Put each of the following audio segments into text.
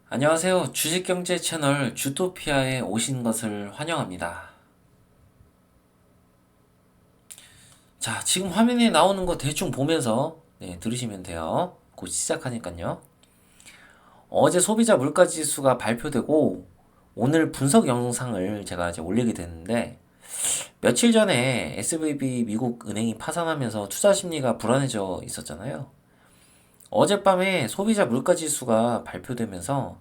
안녕하세요. 주식경제 채널 주토피아에 오신 것을 환영합니다. 자, 지금 화면에 나오는 거 대충 보면서 들으시면 돼요. 곧 시작하니까요. 어제 소비자 물가지수가 발표되고 오늘 분석 영상을 제가 이제 올리게 됐는데 며칠 전에 SVB 미국 은행이 파산하면서 투자 심리가 불안해져 있었잖아요. 어젯밤에 소비자 물가지수가 발표되면서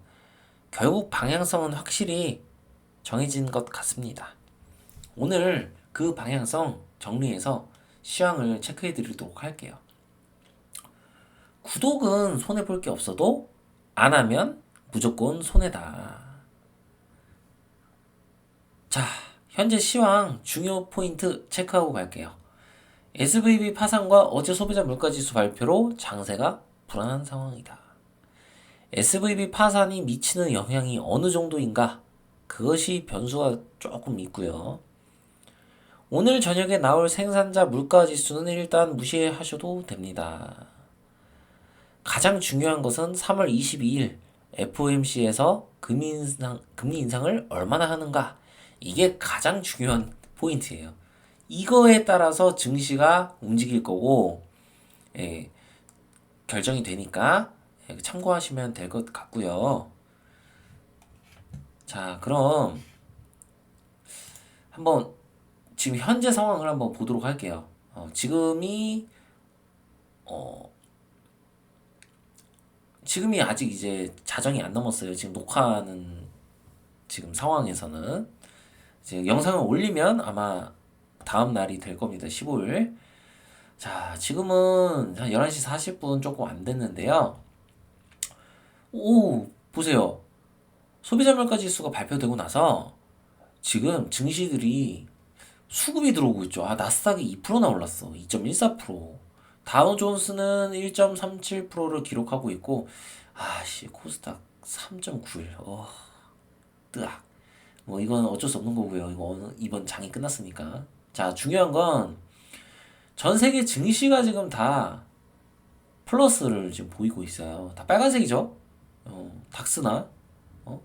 결국 방향성은 확실히 정해진 것 같습니다. 오늘 그 방향성 정리해서 시황을 체크해 드리도록 할게요. 구독은 손해볼 게 없어도 안 하면 무조건 손해다. 자, 현재 시황 중요 포인트 체크하고 갈게요. SVB 파산과 어제 소비자 물가지수 발표로 장세가 불안한 상황이다. SVB 파산이 미치는 영향이 어느 정도인가? 그것이 변수가 조금 있고요. 오늘 저녁에 나올 생산자 물가지수는 일단 무시하셔도 됩니다. 가장 중요한 것은 3월 22일 FOMC에서 금리 인상을 얼마나 하는가? 이게 가장 중요한 포인트예요. 이거에 따라서 증시가 움직일 거고, 예, 결정이 되니까 참고하시면 될 것 같고요. 자, 그럼 한번 지금 현재 상황을 한번 보도록 할게요. 어, 지금이 아직 이제 자정이 안 넘었어요. 지금 녹화하는 지금 상황에서는 이제 영상을 올리면 아마 다음 날이 될 겁니다. 15일. 자, 지금은 한 11시 40분 조금 안 됐는데요. 오, 보세요. 소비자 물가 지수가 발표되고 나서 지금 증시들이 수급이 들어오고 있죠. 아, 나스닥이 2%나 올랐어. 2.14%. 다우존스는 1.37%를 기록하고 있고, 아씨, 코스닥 3.91. 뜨악. 뭐, 이건 어쩔 수 없는 거고요. 이번 장이 끝났으니까. 자, 중요한 건, 전 세계 증시가 지금 다 플러스를 지금 보이고 있어요. 다 빨간색이죠? 닥스나, 어?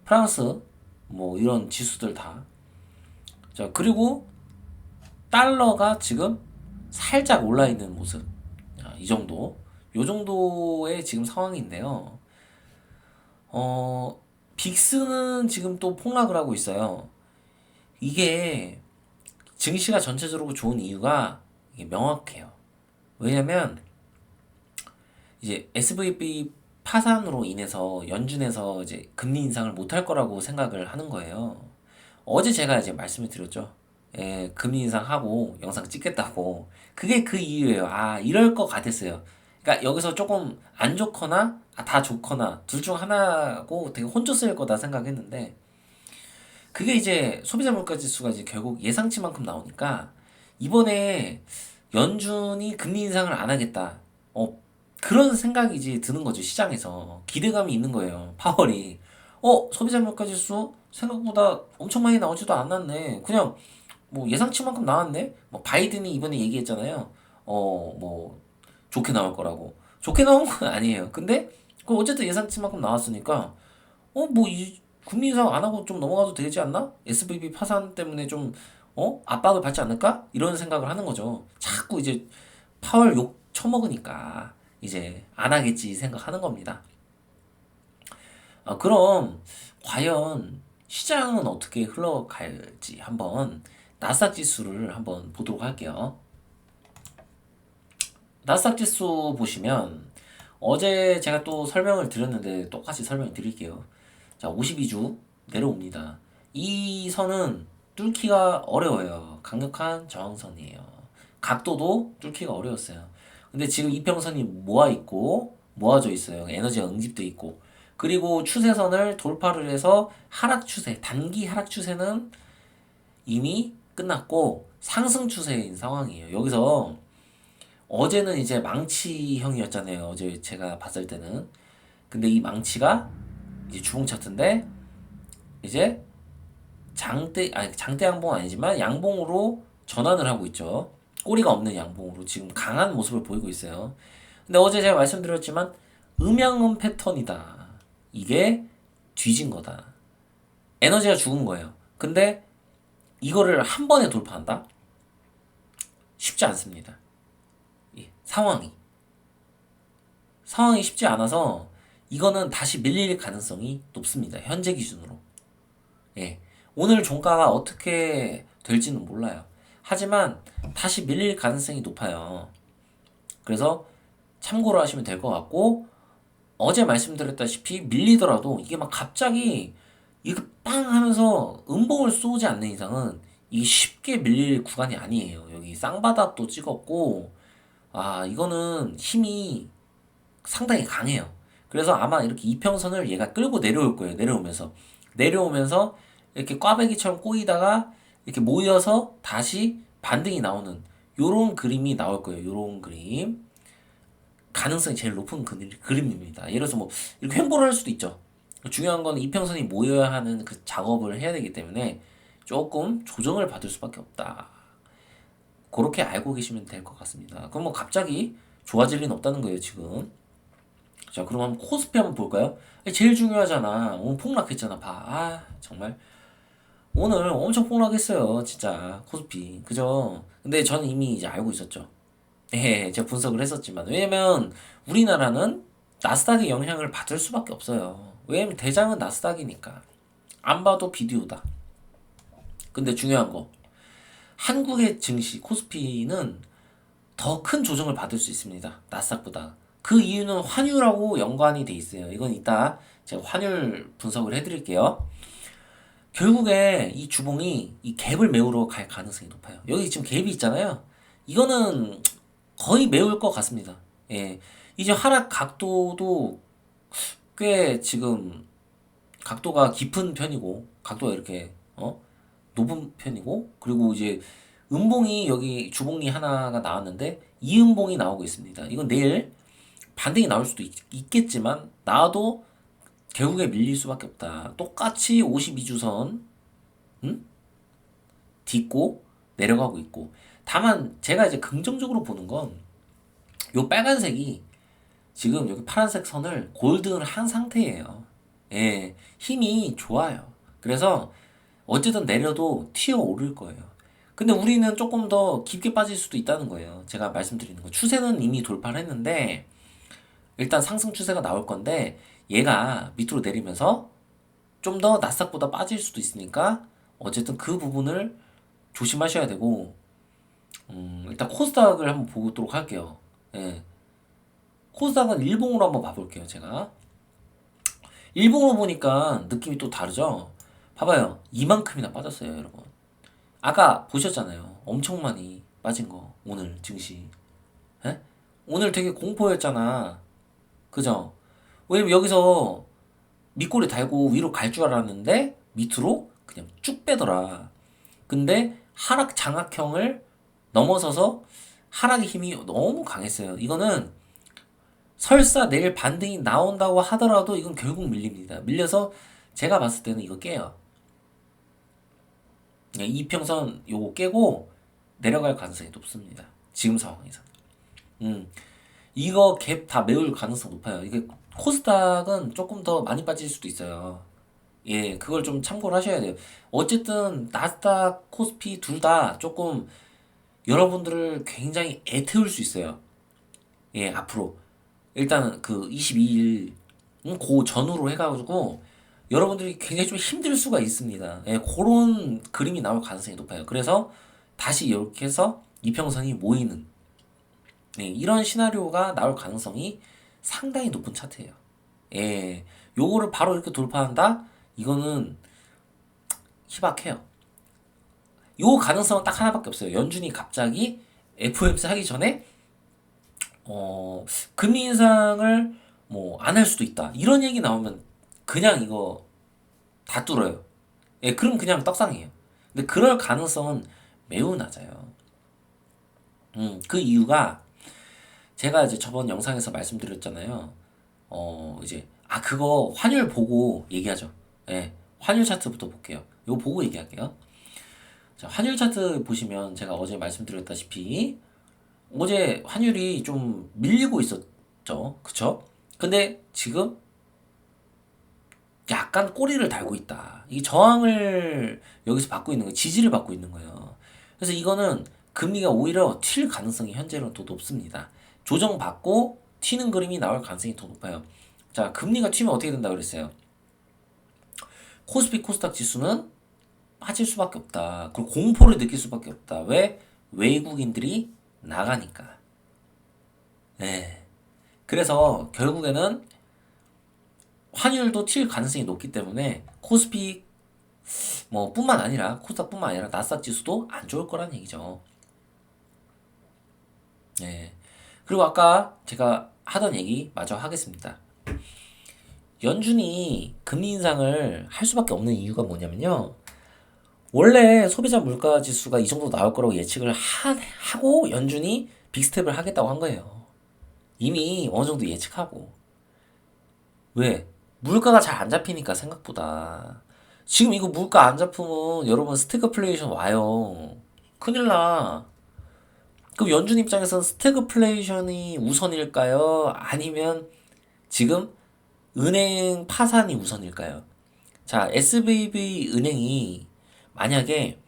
프랑스, 뭐, 이런 지수들 다. 자, 그리고 달러가 지금 살짝 올라 있는 모습. 이 정도. 요 정도의 지금 상황인데요. 어, 빅스는 지금 또 폭락을 하고 있어요. 이게 증시가 전체적으로 좋은 이유가 이게 명확해요. 왜냐면 이제 SVB 파산으로 인해서 연준에서 이제 금리 인상을 못할 거라고 생각을 하는 거예요. 어제 제가 이제 말씀을 드렸죠. 예, 금리 인상하고 영상 찍겠다고. 그게 그 이유예요. 아, 이럴 것 같았어요. 그러니까 여기서 조금 안 좋거나 다 좋거나 둘 중 하나고 되게 혼조스러울 거다 생각했는데 그게 이제 소비자 물가 지수가 이제 결국 예상치만큼 나오니까 이번에 연준이 금리 인상을 안 하겠다. 그런 생각이 이제 드는 거죠. 시장에서. 기대감이 있는 거예요. 파월이. 소비자 물가 지수 생각보다 엄청 많이 나오지도 않았네. 그냥 뭐 예상치만큼 나왔네. 뭐 바이든이 이번에 얘기했잖아요. 뭐 좋게 나올 거라고. 좋게 나온 건 아니에요. 근데 그 어쨌든 예상치만큼 나왔으니까 뭐 이 금리 인상 안 하고 좀 넘어가도 되지 않나? SVB 파산 때문에 좀 압박을 받지 않을까? 이런 생각을 하는 거죠. 자꾸 이제 파월 욕 처먹으니까 이제 안 하겠지 생각하는 겁니다. 그럼 과연 시장은 어떻게 흘러갈지 한번 나스닥 지수를 한번 보도록 할게요. 나스닥 지수 보시면 어제 제가 또 설명을 드렸는데 똑같이 설명을 드릴게요. 자, 52주 내려옵니다. 이 선은 뚫기가 어려워요. 강력한 저항선이에요. 각도도 뚫기가 어려웠어요. 근데 지금 이평선이 모아져 있어요. 에너지가 응집돼 있고. 그리고 추세선을 돌파를 해서 하락 추세, 단기 하락 추세는 이미 끝났고 상승 추세인 상황이에요. 여기서 어제는 이제 망치형이었잖아요. 어제 제가 봤을 때는. 근데 이 망치가 이제 주봉 차트인데 이제 장대 양봉은 아니지만 양봉으로 전환을 하고 있죠. 꼬리가 없는 양봉으로 지금 강한 모습을 보이고 있어요. 근데 어제 제가 말씀드렸지만 음양음 패턴이다. 이게 뒤진 거다. 에너지가 죽은 거예요. 근데 이거를 한 번에 돌파한다? 쉽지 않습니다. 예, 상황이 쉽지 않아서 이거는 다시 밀릴 가능성이 높습니다. 현재 기준으로. 예. 오늘 종가가 어떻게 될지는 몰라요. 하지만 다시 밀릴 가능성이 높아요. 그래서 참고로 하시면 될 것 같고, 어제 말씀드렸다시피 밀리더라도 이게 막 갑자기 이거 빵 하면서 음봉을 쏘지 않는 이상은 이게 쉽게 밀릴 구간이 아니에요. 여기 쌍바닥도 찍었고, 아, 이거는 힘이 상당히 강해요. 그래서 아마 이렇게 이평선을 얘가 끌고 내려올 거예요. 내려오면서 이렇게 꽈배기처럼 꼬이다가 이렇게 모여서 다시 반등이 나오는 요런 그림이 나올 거예요. 요런 그림. 가능성이 제일 높은 그림입니다. 예를 들어서 뭐 이렇게 횡보를 할 수도 있죠. 중요한 건 이평선이 모여야 하는 그 작업을 해야 되기 때문에 조금 조정을 받을 수밖에 없다. 그렇게 알고 계시면 될 것 같습니다. 그럼 뭐 갑자기 좋아질 리는 없다는 거예요, 지금. 자, 그럼 한번 코스피 한번 볼까요? 제일 중요하잖아. 오늘 폭락했잖아. 봐. 아, 정말. 오늘 엄청 폭락했어요. 진짜. 코스피. 그죠? 근데 저는 이미 이제 알고 있었죠. 예, 제가 분석을 했었지만. 왜냐면 우리나라는 나스닥의 영향을 받을 수밖에 없어요. 왜냐면 대장은 나스닥이니까. 안 봐도 비디오다. 근데 중요한 거. 한국의 증시, 코스피는 더 큰 조정을 받을 수 있습니다. 나스닥보다. 그 이유는 환율하고 연관이 돼 있어요. 이건 이따 제가 환율 분석을 해드릴게요. 결국에 이 주봉이 이 갭을 메우러 갈 가능성이 높아요. 여기 지금 갭이 있잖아요. 이거는 거의 메울 것 같습니다. 예. 이제 하락 각도도 꽤 지금 각도가 깊은 편이고, 각도가 이렇게, 높은 편이고, 그리고 이제 음봉이 여기 주봉이 하나가 나왔는데, 이음봉이 나오고 있습니다. 이건 내일 반등이 나올 수도 있겠지만, 나도 결국에 밀릴 수밖에 없다. 똑같이 52주선, 딛고 내려가고 있고. 다만, 제가 이제 긍정적으로 보는 건, 요 빨간색이 지금 여기 파란색 선을 골든을 한 상태예요. 예, 힘이 좋아요. 그래서 어쨌든 내려도 튀어 오를 거예요. 근데 우리는 조금 더 깊게 빠질 수도 있다는 거예요. 제가 말씀드리는 거. 추세는 이미 돌파를 했는데, 일단 상승 추세가 나올 건데, 얘가 밑으로 내리면서 좀 더 나스닥보다 빠질 수도 있으니까, 어쨌든 그 부분을 조심하셔야 되고, 일단 코스닥을 한번 보도록 할게요. 예. 코스닥은 일봉으로 한번 봐볼게요, 제가. 일봉으로 보니까 느낌이 또 다르죠? 봐봐요. 이만큼이나 빠졌어요, 여러분. 아까 보셨잖아요. 엄청 많이 빠진 거. 오늘 증시. 에? 오늘 되게 공포였잖아. 그죠? 왜냐면 여기서 밑꼬리 달고 위로 갈 줄 알았는데 밑으로 그냥 쭉 빼더라. 근데 하락 장악형을 넘어서서 하락의 힘이 너무 강했어요. 이거는 설사 내일 반등이 나온다고 하더라도 이건 결국 밀립니다. 밀려서 제가 봤을 때는 이거 깨요. 이평선 요거 깨고 내려갈 가능성이 높습니다. 지금 상황에서. 이거 갭 다 메울 가능성 높아요. 이게 코스닥은 조금 더 많이 빠질 수도 있어요. 예, 그걸 좀 참고를 하셔야 돼요. 어쨌든 나스닥, 코스피 둘 다 조금 여러분들을 굉장히 애태울 수 있어요. 예, 앞으로. 일단은 그 22일 그 전후로 해가지고 여러분들이 굉장히 좀 힘들 수가 있습니다. 예, 그런 그림이 나올 가능성이 높아요. 그래서 다시 이렇게 해서 이평선이 모이는 이런 시나리오가 나올 가능성이 상당히 높은 차트예요. 예, 요거를 바로 이렇게 돌파한다? 이거는 희박해요. 요 가능성은 딱 하나밖에 없어요. 연준이 갑자기 FOMC 하기 전에 금리 인상을 뭐 안 할 수도 있다. 이런 얘기 나오면 그냥 이거 다 뚫어요. 예, 그럼 그냥 떡상이에요. 근데 그럴 가능성은 매우 낮아요. 그 이유가 제가 이제 저번 영상에서 말씀드렸잖아요. 이제 그거 환율 보고 얘기하죠. 예, 환율 차트부터 볼게요. 이거 보고 얘기할게요. 자, 환율 차트 보시면 제가 어제 말씀드렸다시피 어제 환율이 좀 밀리고 있었죠. 그쵸? 근데 지금 약간 꼬리를 달고 있다. 이 저항을 여기서 받고 있는 거예요. 지지를 받고 있는 거예요. 그래서 이거는 금리가 오히려 튈 가능성이 현재는 더 높습니다. 조정받고 튀는 그림이 나올 가능성이 더 높아요. 자, 금리가 튀면 어떻게 된다 그랬어요? 코스피 코스닥 지수는 빠질 수밖에 없다. 그리고 공포를 느낄 수밖에 없다. 왜? 외국인들이 나가니까. 네. 그래서 결국에는 환율도 튈 가능성이 높기 때문에 코스피 뭐 뿐만 아니라 코스닥뿐만 아니라 나스닥 지수도 안 좋을 거란 얘기죠. 네. 그리고 아까 제가 하던 얘기 마저 하겠습니다. 연준이 금리 인상을 할 수밖에 없는 이유가 뭐냐면요. 원래 소비자 물가 지수가 이 정도 나올 거라고 예측을 하고 연준이 빅스텝을 하겠다고 한 거예요. 이미 어느 정도 예측하고. 왜? 물가가 잘 안 잡히니까 생각보다. 지금 이거 물가 안 잡히면 여러분 스태그플레이션 와요. 큰일 나. 그럼 연준 입장에서는 스태그플레이션이 우선일까요? 아니면 지금 은행 파산이 우선일까요? 자, SVB 은행이 만약에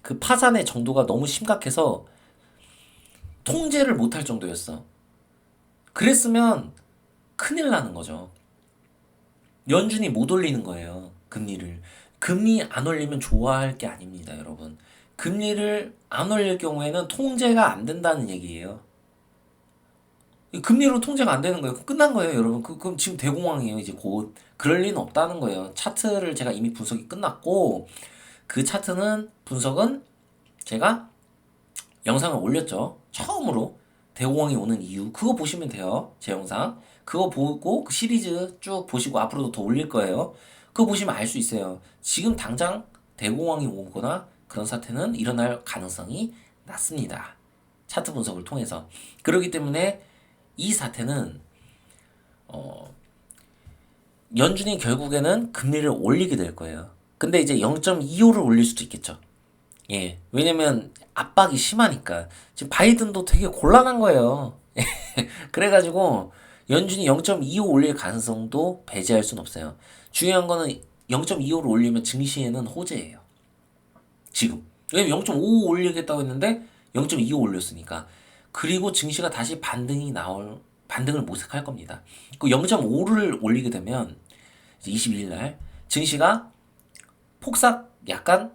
그 파산의 정도가 너무 심각해서 통제를 못할 정도였어. 그랬으면 큰일 나는 거죠. 연준이 못 올리는 거예요. 금리를. 금리 안 올리면 좋아할 게 아닙니다, 여러분. 금리를 안 올릴 경우에는 통제가 안 된다는 얘기예요. 금리로 통제가 안 되는 거예요. 끝난 거예요, 여러분. 그럼 지금 대공황이에요, 이제 곧. 그럴 리는 없다는 거예요. 차트를 제가 이미 분석이 끝났고, 그 차트는, 분석은 제가 영상을 올렸죠. 처음으로 대공황이 오는 이유. 그거 보시면 돼요. 제 영상. 그거 보고 그 시리즈 쭉 보시고 앞으로도 더 올릴 거예요. 그거 보시면 알 수 있어요. 지금 당장 대공황이 오거나 그런 사태는 일어날 가능성이 낮습니다. 차트 분석을 통해서. 그렇기 때문에 이 사태는 어, 연준이 결국에는 금리를 올리게 될 거예요. 근데 이제 0.25를 올릴 수도 있겠죠. 예. 왜냐면 압박이 심하니까. 지금 바이든도 되게 곤란한 거예요. 그래가지고 연준이 0.25 올릴 가능성도 배제할 순 없어요. 중요한 거는 0.25를 올리면 증시에는 호재예요. 지금. 왜냐면 0.5 올리겠다고 했는데 0.25 올렸으니까. 그리고 증시가 다시 반등을 모색할 겁니다. 그 0.5를 올리게 되면 22일 날 증시가 폭삭 약간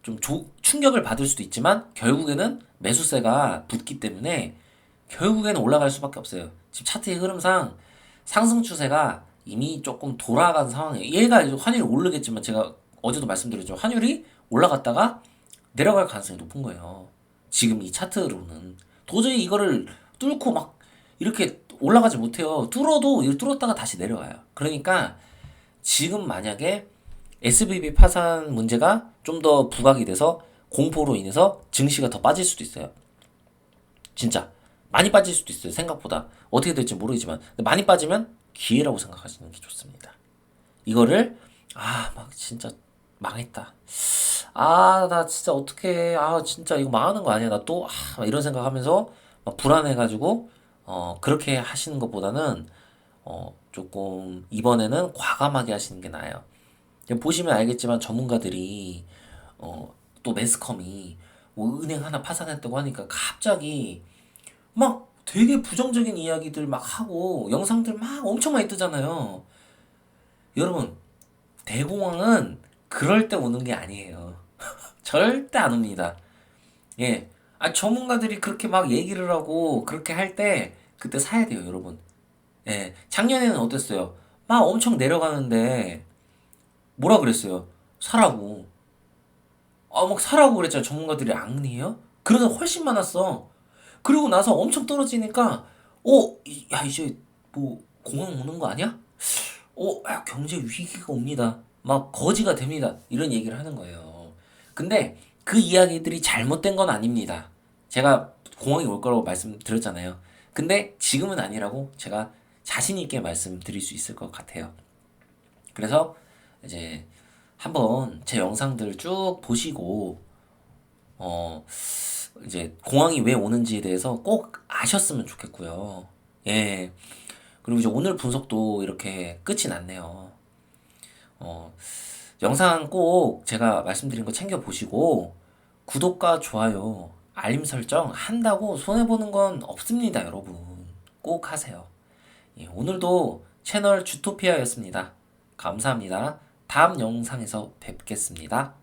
좀 충격을 받을 수도 있지만 결국에는 매수세가 붙기 때문에 결국에는 올라갈 수밖에 없어요. 지금 차트의 흐름상 상승 추세가 이미 조금 돌아간 상황이에요. 얘가 이제 환율이 오르겠지만 제가 어제도 말씀드렸죠. 환율이 올라갔다가 내려갈 가능성이 높은 거예요. 지금 이 차트로는 도저히 이거를 뚫고 막 이렇게 올라가지 못해요. 뚫어도 이걸 뚫었다가 다시 내려와요. 그러니까 지금 만약에 SVB 파산 문제가 좀 더 부각이 돼서 공포로 인해서 증시가 더 빠질 수도 있어요. 진짜 많이 빠질 수도 있어요. 생각보다 어떻게 될지 모르지만 많이 빠지면 기회라고 생각하시는 게 좋습니다. 이거를 막 진짜 망했다. 나 진짜 어떻게 진짜 이거 망하는 거 아니야? 나 또 이런 생각하면서 막 불안해가지고 그렇게 하시는 것보다는 조금 이번에는 과감하게 하시는 게 나아요. 보시면 알겠지만 전문가들이 또 매스컴이 뭐 은행 하나 파산했다고 하니까 갑자기 막 되게 부정적인 이야기들 막 하고 영상들 막 엄청 많이 뜨잖아요. 여러분, 대공황은 그럴 때 오는 게 아니에요. 절대 안 옵니다. 예. 전문가들이 그렇게 막 얘기를 하고 그렇게 할 때 그때 사야 돼요, 여러분. 예. 작년에는 어땠어요? 막 엄청 내려가는데 뭐라 그랬어요? 사라고. 막 사라고 그랬잖아. 전문가들이 악리해요? 그래서 훨씬 많았어. 그리고 나서 엄청 떨어지니까, 야, 이제 뭐 공황 오는 거 아니야? 야, 경제 위기가 옵니다. 막 거지가 됩니다. 이런 얘기를 하는 거예요. 근데 그 이야기들이 잘못된 건 아닙니다. 제가 공황이 올 거라고 말씀드렸잖아요. 근데 지금은 아니라고 제가 자신 있게 말씀드릴 수 있을 것 같아요. 그래서 이제 한번 제 영상들 쭉 보시고 어 이제 공황이 왜 오는지에 대해서 꼭 아셨으면 좋겠고요. 예. 그리고 이제 오늘 분석도 이렇게 끝이 났네요. 어, 영상 꼭 제가 말씀드린 거 챙겨보시고 구독과 좋아요, 알림 설정 한다고 손해보는 건 없습니다, 여러분. 꼭 하세요. 예, 오늘도 채널 주토피아였습니다. 감사합니다. 다음 영상에서 뵙겠습니다.